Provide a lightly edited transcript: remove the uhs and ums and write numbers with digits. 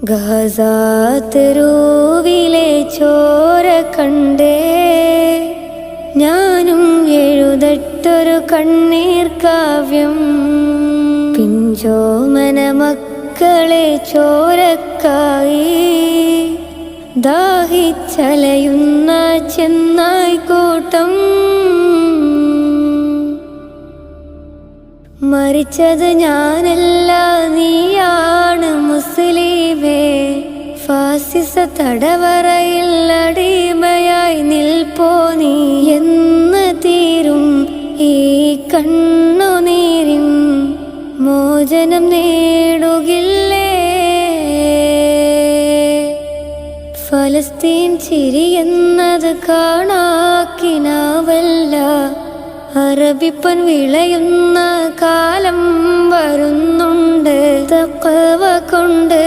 ഗസാതെരുവിലെ ചോര കണ്ടേ ഞാനും എഴുതട്ടൊരു കണ്ണീർ കാവ്യം. പിഞ്ചോമന മക്കളെ ചോരക്കായി ദാഹിച്ചലയുന്ന ചെന്നായ്ക്കൂട്ടം. മരിച്ചത് ഞാനല്ല നീയാണ് മുസ്ലിമേ. ഫാസിസ തടവറയിൽ അടിമയായി നിൽപ്പോ നീ എന്ന് തീരും ഈ കണ്ണുനീരിൻ മോചനം നേടുകില്ലേ? ഫലസ്തീൻ ചിരിയെന്നത് കാണാക്കിനാവല്ല, അറബിപ്പൻ വിളയുന്ന കാലം വരുന്നുണ്ട് തഖ്വ കൊണ്ട്.